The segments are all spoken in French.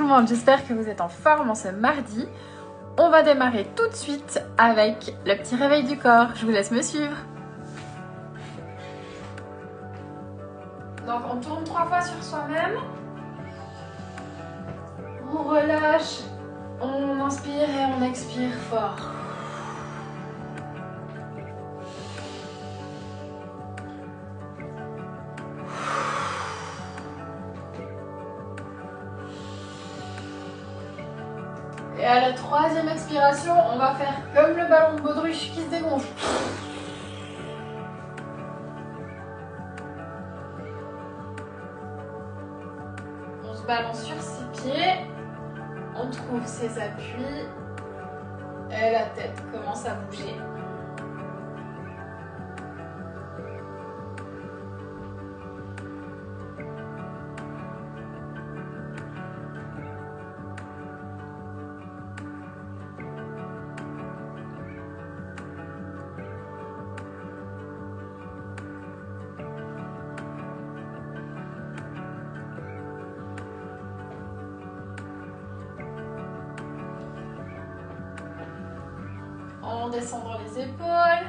le monde, j'espère que vous êtes en forme en ce mardi. On va démarrer tout de suite avec le petit réveil du corps. Je vous laisse me suivre. Donc on tourne 3 fois sur soi-même. On relâche, on inspire et on expire fort. Et à la 3e expiration, on va faire comme le ballon de baudruche qui se dégonfle. On se balance sur ses pieds, on trouve ses appuis et la tête commence à bouger. En descendant les épaules.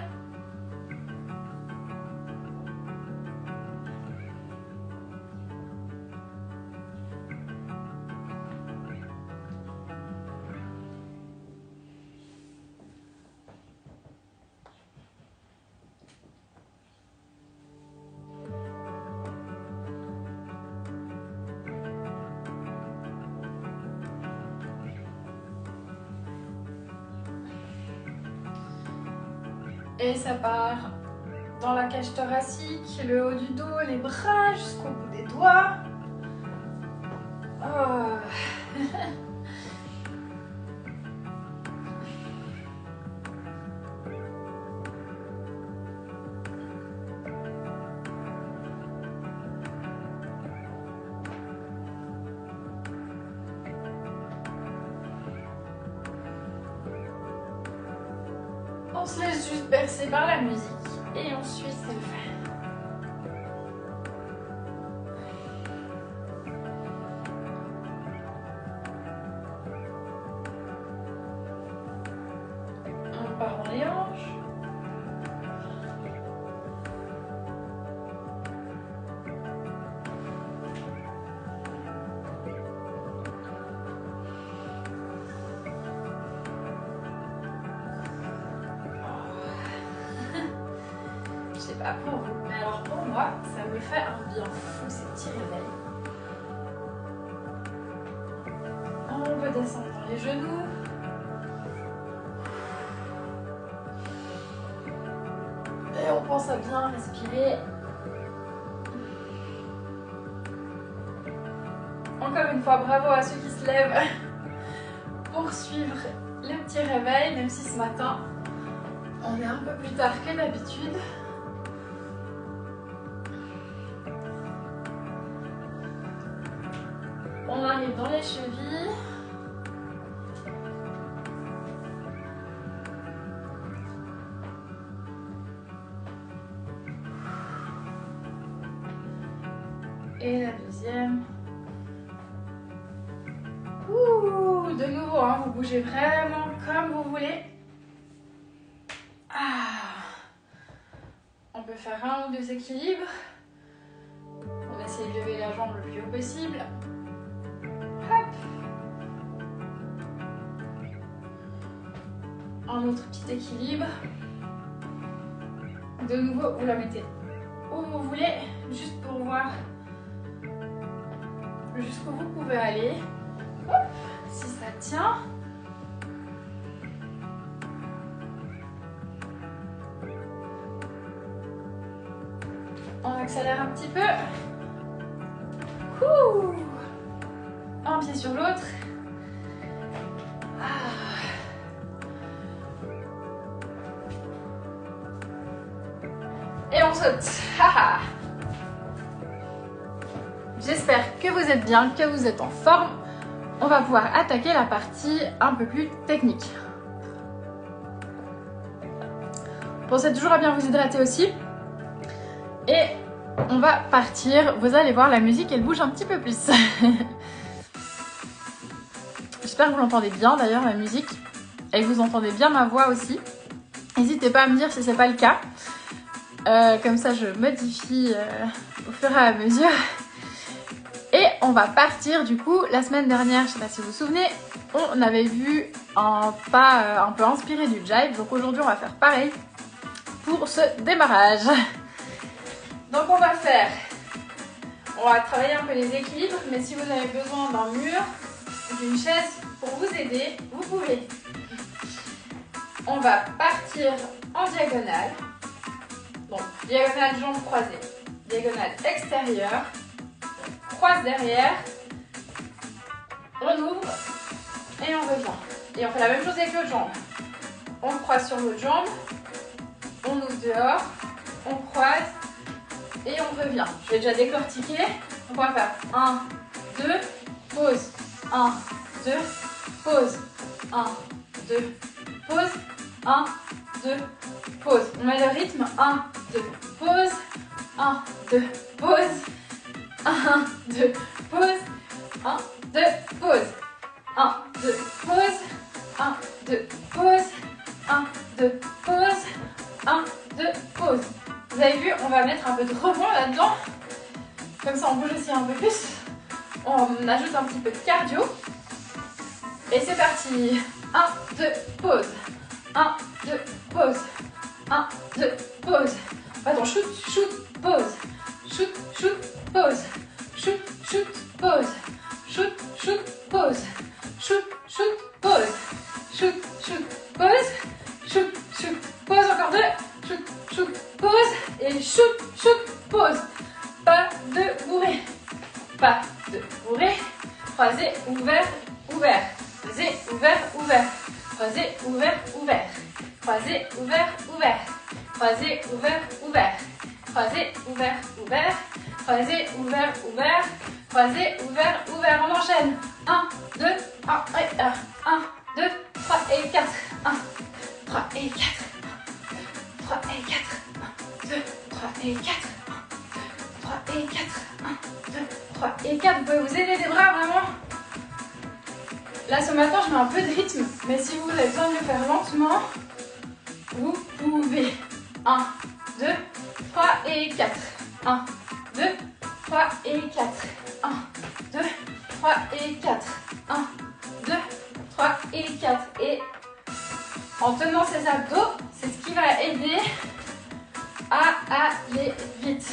Et ça part dans la cage thoracique, le haut du dos, les bras jusqu'au bout des doigts. Oh. On se laisse juste bercer par la musique et on suit ce qu'elle fait. On part dans les hanches. Je sais pas pour vous, mais alors pour moi, ça me fait un bien fou ces petits réveils. On peut descendre dans les genoux. Et on pense à bien respirer. Encore une fois, bravo à ceux qui se lèvent pour suivre les petits réveils, même si ce matin, on est un peu plus tard que d'habitude. On arrive dans les chevilles. Et la deuxième. Ouh, de nouveau, hein, vous bougez vraiment comme vous voulez. Ah. On peut faire 1 ou 2 équilibres. On essaie de lever la jambe le plus haut possible. Hop. Un autre petit équilibre. De nouveau, vous la mettez où vous voulez, juste pour voir jusqu'où vous pouvez aller. Hop, si ça tient. On accélère un petit peu. Ouh. Un pied sur l'autre. Et on saute. J'espère que vous êtes bien, que vous êtes en forme. On va pouvoir attaquer la partie un peu plus technique. Pensez toujours à bien vous hydrater aussi. Et on va partir. Vous allez voir, la musique, elle bouge un petit peu plus. J'espère que vous l'entendez bien d'ailleurs la musique et que vous entendez bien ma voix aussi. N'hésitez pas à me dire si c'est pas le cas. Comme ça je modifie au fur et à mesure. Et on va partir du coup. La semaine dernière, je sais pas si vous vous souvenez, on avait vu un pas un peu inspiré du jive. Donc aujourd'hui on va faire pareil pour ce démarrage. Donc on va travailler un peu les équilibres, mais si vous avez besoin d'un mur ou d'une chaise pour vous aider, vous pouvez. On va partir en diagonale. Donc diagonale jambes croisées, diagonale extérieure, on croise derrière, on ouvre et on revient. Et on fait la même chose avec l'autre jambe. On croise sur l'autre jambe, on ouvre dehors, on croise et on revient. Je vais déjà décortiquer. Donc on va faire 1, 2, pause, 1, 2, pause, 1, 2, pause, 1, 2, pause. On met le rythme, 1, 2, pause, 1, 2, pause, 1, 2, pause, 1, 2, pause, 1, 2, pause, 1, 2, pause, 1, 2, pause, 1, 2, pause. Vous avez vu, on va mettre un peu de rebond là-dedans. Comme ça, on bouge aussi un peu plus. On ajoute un petit peu de cardio. Et c'est parti. 1, 2, pause. 1, 2, pause. 1, 2, pause. Pardon, shoot, shoot, pause. Shoot, shoot, pause. Shoot, shoot, pause. Shoot, shoot, pause. Shoot, shoot, pause. Shoot, shoot, pause. Shoot, shoot, pause. Encore deux. Shoot, shoot, pause. Et shoot, shoot, pause. Pas de bourré. Pas de bourré. Croisé, ouvert, ouvert. Croisé, ouvert, ouvert. Croisé, ouvert, ouvert. Croisé, ouvert, ouvert. Croisé, ouvert, ouvert. Croisé, ouvert, ouvert. Croisé, ouvert, ouvert. Croisé, ouvert, ouvert. On enchaîne. 1, 2, 1 et 1. 1, 2, 3 et 4. 1, 3 et 4. 3 et 4. 1, 2, 3 et 4. 1, 2, 3 et 4. 1, 2, 3 et 4. Vous pouvez vous aider des bras vraiment. Là ce matin je mets un peu de rythme, mais si vous avez besoin de le faire lentement, vous pouvez. 1, 2, 3 et 4. 1, 2, 3 et 4. 1, 2, 3 et 4. 1, 2, 3 et 4. Et en tenant ces abdos, c'est ce qui va aider à aller vite.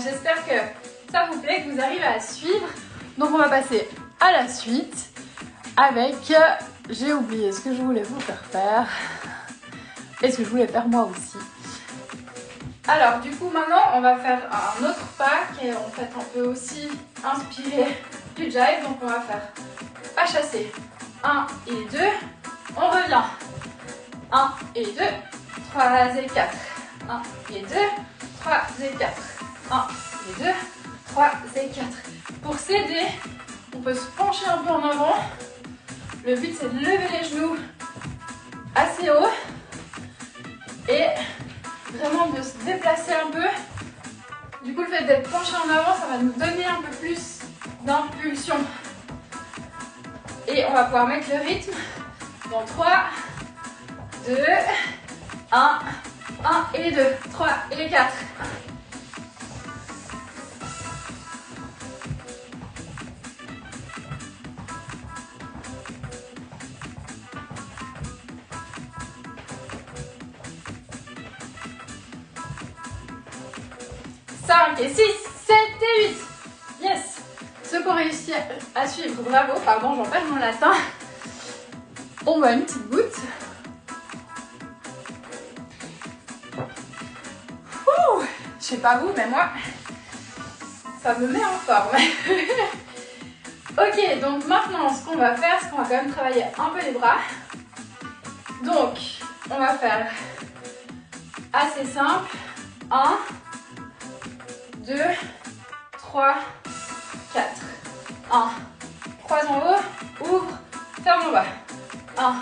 J'espère que ça vous plaît, que vous arrivez à suivre. Donc on va passer à la suite avec, j'ai oublié ce que je voulais vous faire et ce que je voulais faire moi aussi. Alors du coup maintenant on va faire un autre pas qui est en fait un peu aussi inspiré du jive. Donc on va faire pas chassé, 1 et 2, on revient, 1 et 2, 3 et 4, 1 et 2, 3 et 4, 1 et 2, 3 et 4. Pour s'aider, on peut se pencher un peu en avant. Le but c'est de lever les genoux assez haut et vraiment de se déplacer un peu. Du coup le fait d'être penché en avant, ça va nous donner un peu plus d'impulsion. Et on va pouvoir mettre le rythme dans 3, 2, 1, 1 et 2, 3 et 4. Et 6, 7 et 8. Yes. Ceux qui ont réussi à suivre, bravo. Pardon, j'en perds mon latin. On va une petite goutte. Ouh, je sais pas vous, mais moi, ça me met en forme. Ok, donc maintenant, ce qu'on va faire, c'est qu'on va quand même travailler un peu les bras. Donc, on va faire assez simple. 1, 2, 3, 4. 1, croise en haut, ouvre, ferme en bas. 1,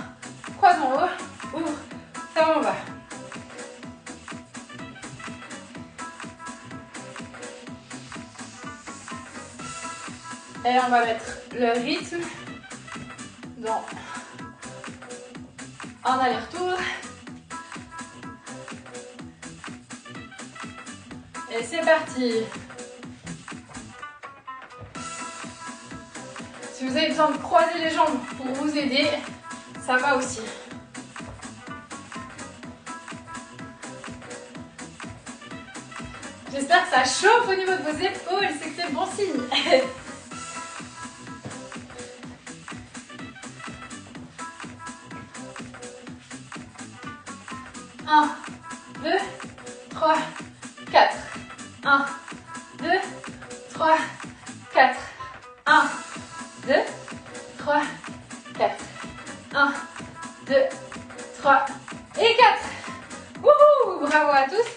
croise en haut, ouvre, ferme en bas. Et on va mettre le rythme dans un aller-retour. Et c'est parti. Si vous avez besoin de croiser les jambes pour vous aider, ça va aussi. J'espère que ça chauffe au niveau de vos épaules, c'est que c'est bon signe. 1, 2, 3, 4. 1, 2, 3, 4. 1, 2, 3, 4. 1, 2, 3 et 4. Wouhou! Bravo à tous.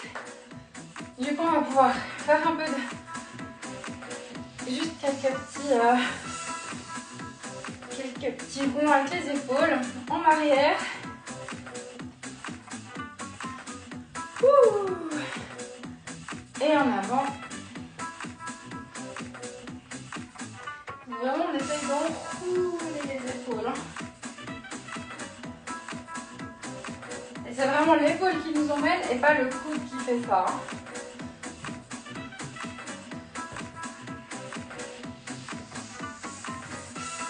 Du coup, on va pouvoir faire un peu de... juste quelques petits ronds avec les épaules en arrière. Ouh. Et en avant. Vraiment, on essaye d'enrouler les épaules. Et c'est vraiment l'épaule qui nous emmène et pas le coude qui fait ça.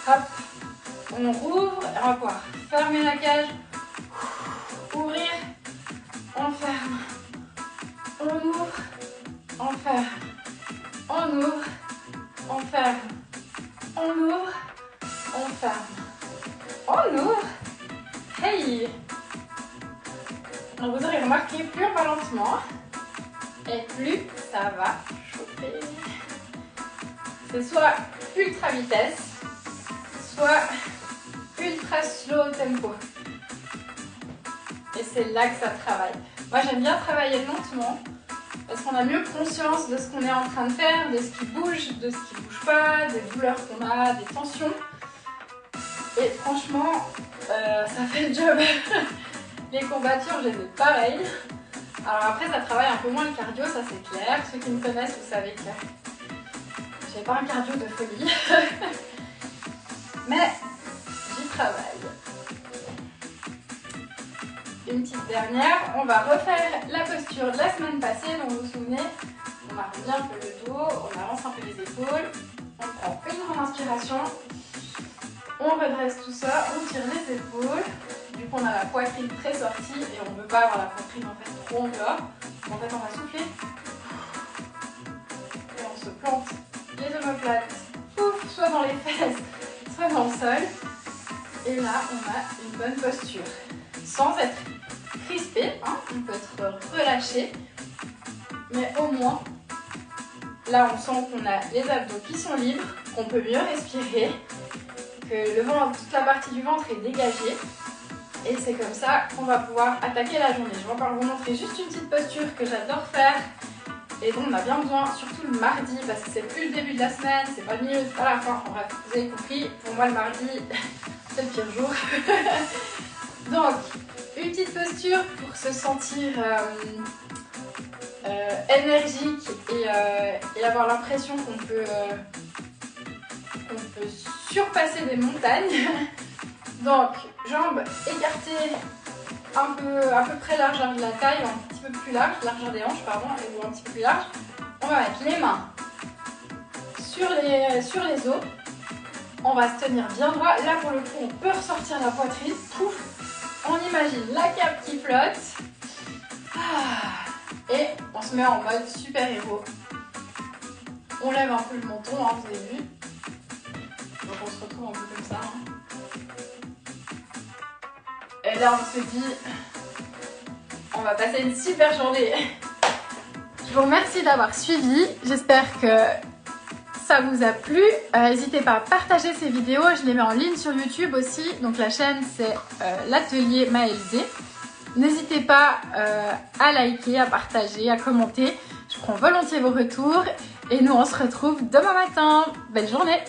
Hop, on rouvre et on va pouvoir fermer la cage, ouvrir, on ferme, on ouvre, on ferme, on ouvre, on ferme, on ouvre, on ferme, on ouvre. Hey! Donc vous aurez remarqué, plus on va lentement et plus ça va chauffer. C'est soit ultra vitesse, soit ultra slow tempo. Et c'est là que ça travaille. Moi j'aime bien travailler lentement parce qu'on a mieux conscience de ce qu'on est en train de faire, de ce qui bouge, de ce qui ne bouge pas, des douleurs qu'on a, des tensions. Et franchement, ça fait le job. Les courbatures, je les ai pareilles. Alors après, ça travaille un peu moins le cardio, ça c'est clair. Ceux qui me connaissent, vous savez que j'ai pas un cardio de folie. Mais j'y travaille. Une petite dernière, on va refaire la posture de la semaine passée. Donc vous vous souvenez, on arrondit un peu le dos, on avance un peu les épaules, on prend une grande inspiration, on redresse tout ça, on tire les épaules. Du coup, on a la poitrine très sortie et on ne veut pas avoir la poitrine en fait trop en dehors. En fait, on va souffler et on se plante les omoplates, pouf, soit dans les fesses, soit dans le sol. Et là, on a une bonne posture, sans être crispé, hein. On peut être relâché, mais au moins, là, on sent qu'on a les abdos qui sont libres, qu'on peut mieux respirer, que le ventre, toute la partie du ventre est dégagée. Et c'est comme ça qu'on va pouvoir attaquer la journée. Je vais encore vous montrer juste une petite posture que j'adore faire et dont on a bien besoin, surtout le mardi, parce que c'est plus le début de la semaine, c'est pas le milieu, c'est pas la fin. En bref, vous avez compris, pour moi le mardi, c'est le pire jour. Donc, une petite posture pour se sentir énergique et avoir l'impression qu'on peut surpasser des montagnes. Donc, jambes écartées, à peu près largeur de la taille, un petit peu plus large, largeur des hanches, pardon, et un petit peu plus large. On va mettre les mains sur les os. On va se tenir bien droit. Là, pour le coup, on peut ressortir la poitrine. Pouf. On imagine la cape qui flotte. Et on se met en mode super-héros. On lève un peu le menton, hein, vous avez vu. Donc, on se retrouve un peu comme ça. Hein. Et là, on se dit, on va passer une super journée. Je vous remercie d'avoir suivi. J'espère que ça vous a plu. N'hésitez pas à partager ces vidéos. Je les mets en ligne sur YouTube aussi. Donc la chaîne, c'est l'atelier Maëlzé. N'hésitez pas à liker, à partager, à commenter. Je prends volontiers vos retours. Et nous, on se retrouve demain matin. Belle journée!